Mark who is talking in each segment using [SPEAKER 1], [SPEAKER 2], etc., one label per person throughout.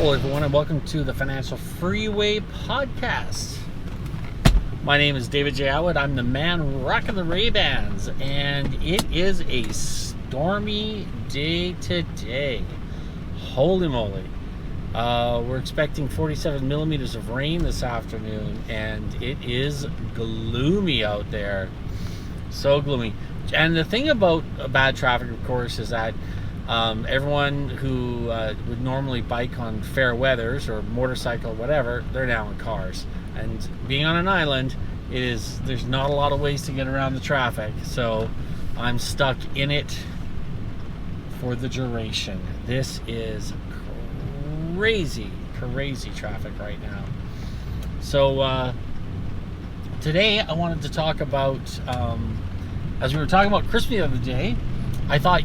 [SPEAKER 1] Hello everyone and welcome to the Financial Freeway podcast. My name is David J. Atwood. I'm the man rocking the Ray-Bans, and it is a stormy day today. Holy moly. We're expecting 47 millimeters of rain this afternoon, and it is gloomy out there. So gloomy. And the thing about bad traffic, of course, is that everyone who would normally bike on fair weathers or motorcycle, whatever, they're now in cars. And being on an island, there's not a lot of ways to get around the traffic. So I'm stuck in it for the duration. This is crazy traffic right now. So today I wanted to talk about, as we were talking about Christmas the other day, I thought,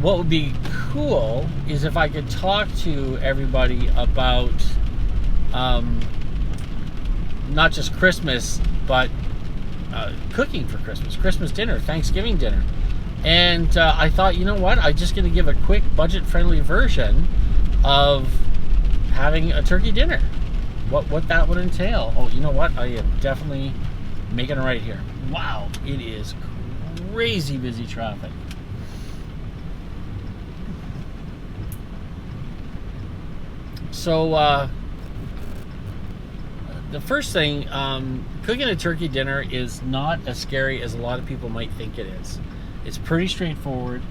[SPEAKER 1] what would be cool is if I could talk to everybody about not just Christmas, but cooking for Christmas dinner, Thanksgiving dinner. And I thought, you know what, I'm just going to give a quick budget-friendly version of having a turkey dinner. What that would entail. Oh, you know what, I am definitely making it right here. Wow, it is crazy busy traffic. So the first thing, cooking a turkey dinner is not as scary as a lot of people might think it is. It's pretty straightforward.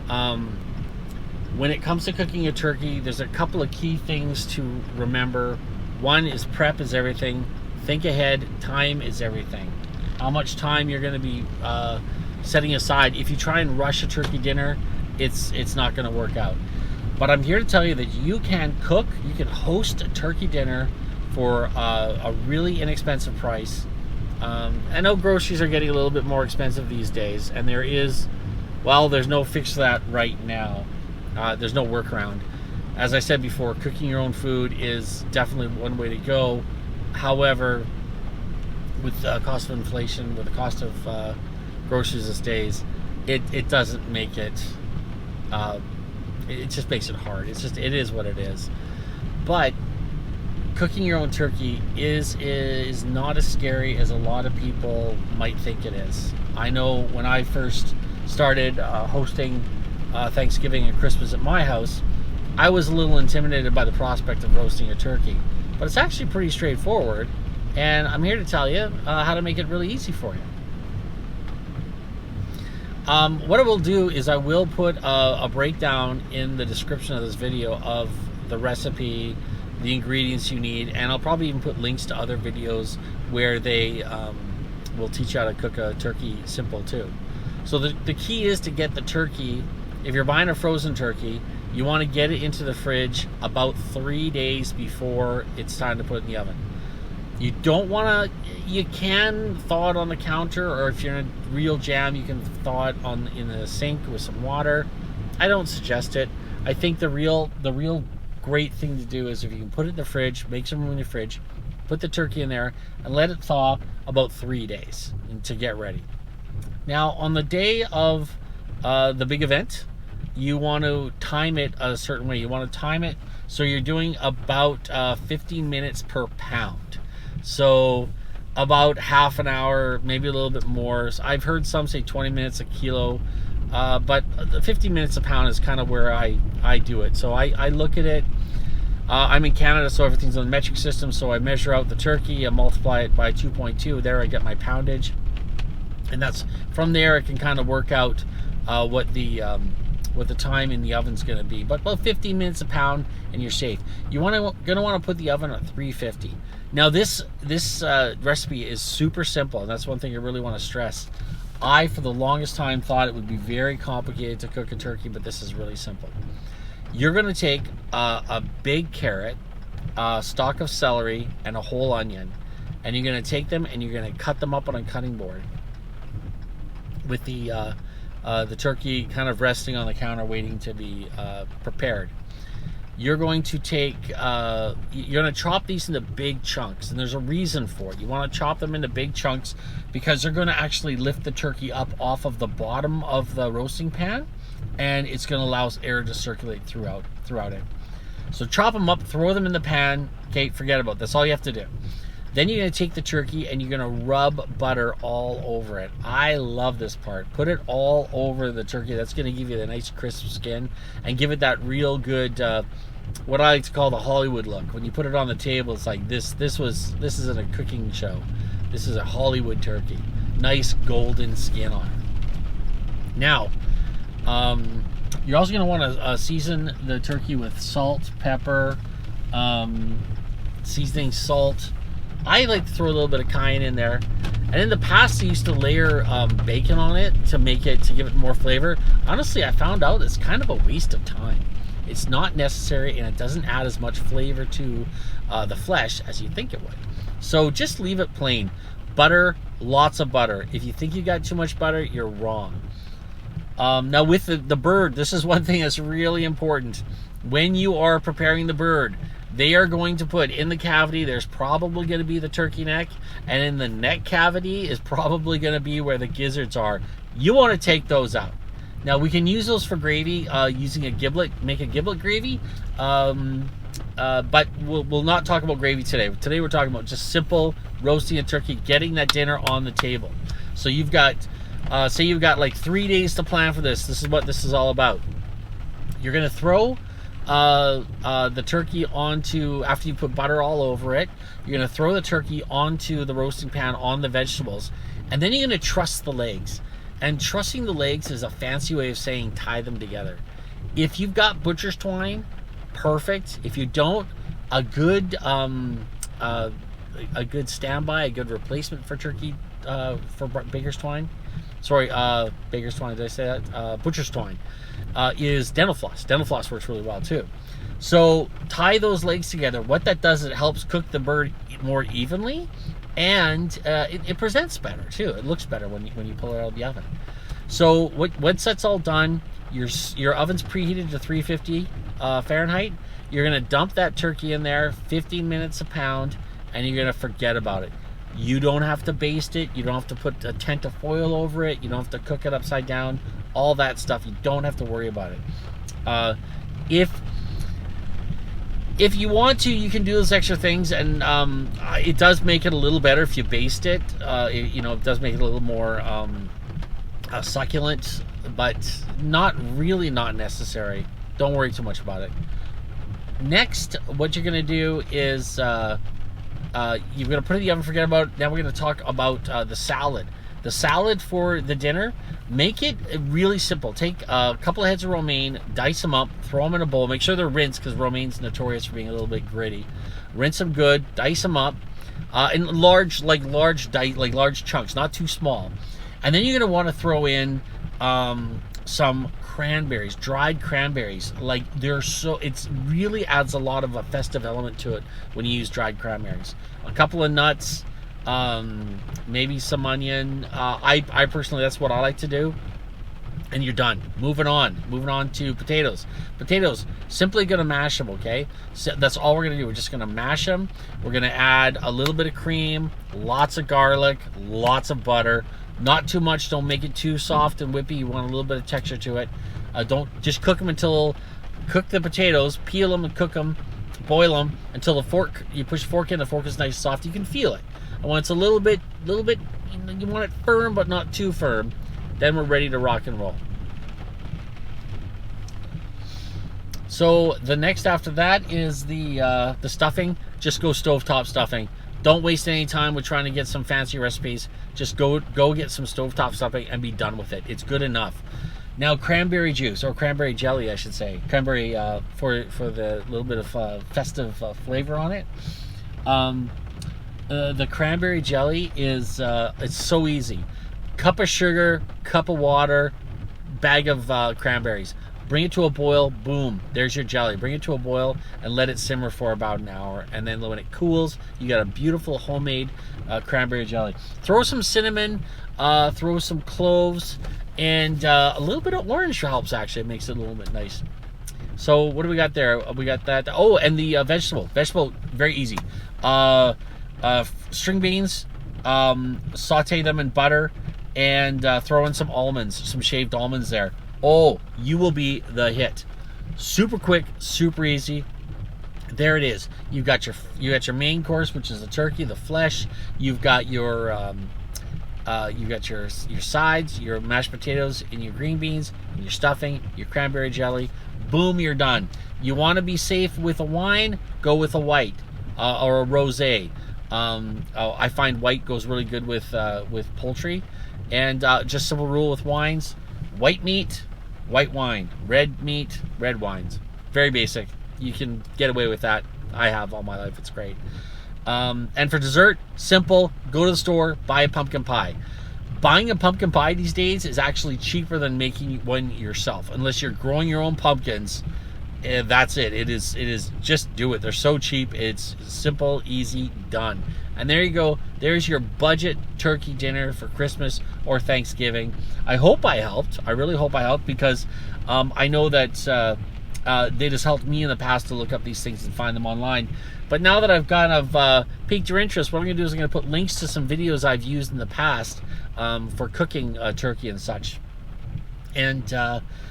[SPEAKER 1] When it comes to cooking a turkey, there's a couple of key things to remember. One is prep is everything. Think ahead. Time is everything. How much time you're going to be setting aside. If you try and rush a turkey dinner, it's not going to work out. But I'm here to tell you that you can cook, you can host a turkey dinner for a really inexpensive price. I know groceries are getting a little bit more expensive these days, and there's no fix for that right now. There's no workaround. As I said before, cooking your own food is definitely one way to go. However, with the cost of inflation, with the cost of groceries these days, it doesn't make it... it just makes it hard. It is what it is. But cooking your own turkey is not as scary as a lot of people might think it is. I know when I first started hosting Thanksgiving and Christmas at my house, I was a little intimidated by the prospect of roasting a turkey. But it's actually pretty straightforward, and I'm here to tell you how to make it really easy for you. What I will do is I will put a breakdown in the description of this video of the recipe, the ingredients you need, and I'll probably even put links to other videos where they will teach you how to cook a turkey simple too. So the key is to get the turkey. If you're buying a frozen turkey, you want to get it into the fridge about 3 days before it's time to put it in the oven. You don't want to, you can thaw it on the counter, or if you're in a real jam, you can thaw it in the sink with some water. I don't suggest it. I think the real great thing to do is if you can put it in the fridge, make some room in the fridge, put the turkey in there, and let it thaw about 3 days to get ready. Now, on the day of the big event, you want to time it a certain way. You want to time it so you're doing about 15 minutes per pound. So about half an hour, maybe a little bit more. So I've heard some say 20 minutes a kilo, but 50 minutes a pound is kind of where I do it. So I look at it. I'm in Canada, so everything's on the metric system. So I measure out the turkey, I multiply it by 2.2. There I get my poundage. And that's from there I can kind of work out what the time in the oven's going to be. But about 15 minutes a pound and you're safe. You're going to want to put the oven at 350. Now this recipe is super simple, and that's one thing I really want to stress. I, for the longest time, thought it would be very complicated to cook a turkey, but this is really simple. You're going to take a big carrot, a stalk of celery, and a whole onion, and you're going to take them and you're going to cut them up on a cutting board with the turkey kind of resting on the counter waiting to be prepared. You're going to chop these into big chunks, and there's a reason for it. You want to chop them into big chunks because they're going to actually lift the turkey up off of the bottom of the roasting pan, and it's going to allow air to circulate throughout it. So chop them up, throw them in the pan. Okay, forget about it. That's all you have to do. Then you're going to take the turkey and you're going to rub butter all over it. I love this part. Put it all over the turkey. That's going to give you the nice crisp skin and give it that real good, what I like to call the Hollywood look. When you put it on the table, it's like this isn't a cooking show. This is a Hollywood turkey. Nice golden skin on it. Now, you're also going to want to season the turkey with salt, pepper, seasoning, salt. I like to throw a little bit of cayenne in there. And in the past, I used to layer bacon on it to give it more flavor. Honestly, I found out it's kind of a waste of time. It's not necessary, and it doesn't add as much flavor to the flesh as you think it would. So just leave it plain. Butter, lots of butter. If you think you got too much butter, you're wrong. Now with the bird, this is one thing that's really important. When you are preparing the bird, they are going to put in the cavity, there's probably going to be the turkey neck, and in the neck cavity is probably going to be where the gizzards are. You want to take those out. Now we can use those for gravy using a giblet, make a giblet gravy, but we'll not talk about gravy today. Today we're talking about just simple roasting a turkey, getting that dinner on the table. So you've got, say you've got like 3 days to plan for this. This is what this is all about. You're going to throw the turkey onto, after you put butter all over it, you're going to throw the turkey onto the roasting pan on the vegetables, and then you're going to truss the legs. And trussing the legs is a fancy way of saying tie them together. If you've got butcher's twine, perfect. If you don't, a good standby, a good replacement for turkey, for baker's twine. Sorry, baker's twine, did I say that? Butcher's twine is dental floss. Dental floss works really well too. So tie those legs together. What that does is it helps cook the bird more evenly, and it presents better too. It looks better when you pull it out of the oven. So once that's all done, your oven's preheated to 350 Fahrenheit. You're gonna dump that turkey in there, 15 minutes a pound, and you're gonna forget about it. You don't have to baste it. You don't have to put a tent of foil over it. You don't have to cook it upside down. All that stuff, you don't have to worry about it. If you want to, you can do those extra things, and it does make it a little better if you baste it. It does make it a little more succulent, but not necessary. Don't worry too much about it. Next, what you're going to do is you're going to put it in the oven, forget about it. Now we're going to talk about the salad. The salad for the dinner, make it really simple. Take a couple of heads of romaine, dice them up, throw them in a bowl. Make sure they're rinsed, because romaine's notorious for being a little bit gritty. Rinse them good, dice them up in large chunks, not too small. And then you're going to want to throw in some cranberries, dried cranberries. It really adds a lot of a festive element to it when you use dried cranberries. A couple of nuts, maybe some onion. I personally, that's what I like to do. And you're done. Moving on to potatoes. Simply gonna mash them, okay? So that's all we're gonna do. We're just gonna mash them. We're gonna add a little bit of cream, lots of garlic, lots of butter. Not too much. Don't make it too soft and whippy. You want a little bit of texture to it. Don't just cook them cook the potatoes, peel them and cook them, boil them until you push the fork in, the fork is nice and soft. You can feel it. And when it's a little bit, you want it firm but not too firm, then we're ready to rock and roll. So the next after that is the stuffing. Just go stovetop stuffing. Don't waste any time with trying to get some fancy recipes. Just go get some stovetop stuffing and be done with it. It's good enough. Now cranberry juice, or cranberry jelly, I should say. Cranberry for the little bit of festive flavor on it. The cranberry jelly is it's so easy. Cup of sugar, cup of water, bag of cranberries. Bring it to a boil, boom, there's your jelly. Bring it to a boil and let it simmer for about an hour. And then when it cools, you got a beautiful homemade cranberry jelly. Throw some cinnamon, throw some cloves, and a little bit of orange helps, actually. It makes it a little bit nice. So what do we got there? We got that. Oh, and the vegetable, very easy. String beans, saute them in butter, and throw in some almonds, some shaved almonds there. Oh, you will be the hit. Super quick, super easy. there it is. You got your main course, which is the turkey, the flesh. You've got your sides, your mashed potatoes, and your green beans, and your stuffing, your cranberry jelly. Boom, you're done. You want to be safe with a wine? Go with a white or a rosé. I find white goes really good with poultry. And just simple rule with wines: white meat, white wine; red meat, red wines. Very basic. You can get away with that. I have all my life. It's great. And for dessert, simple. Go to the store, buy a pumpkin pie. Buying a pumpkin pie these days is actually cheaper than making one yourself, unless you're growing your own pumpkins. That's it. It is just do it. They're so cheap. It's simple, easy, done. And there you go. There's your budget turkey dinner for Christmas or Thanksgiving. I hope I helped. I really hope I helped, because I know that they just helped me in the past to look up these things and find them online. But now that I've kind of piqued your interest, what I'm going to do is I'm going to put links to some videos I've used in the past for cooking turkey and such. And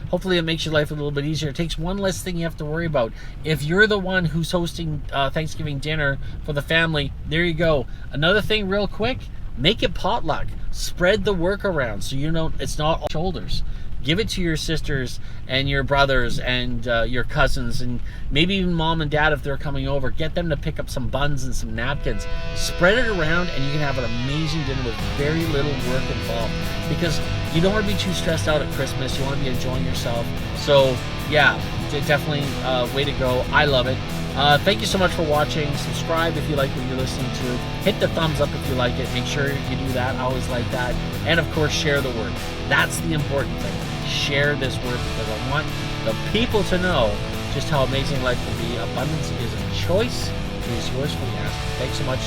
[SPEAKER 1] hopefully it makes your life a little bit easier. It takes one less thing you have to worry about. If you're the one who's hosting Thanksgiving dinner for the family, there you go. Another thing real quick, make it potluck. Spread the work around so you know it's not all shoulders. Give it to your sisters and your brothers and your cousins, and maybe even mom and dad if they're coming over. Get them to pick up some buns and some napkins. Spread it around, and you can have an amazing dinner with very little work involved, because you don't want to be too stressed out at Christmas. You want to be enjoying yourself. So yeah, definitely way to go. I love it. Thank you so much for watching. Subscribe if you like what you're listening to. Hit the thumbs up if you like it. Make sure you do that. I always like that. And of course, share the word. That's the important thing. Share this word, because I want the people to know just how amazing life can be. Abundance is a choice. It is yours for the asking. Thanks so much.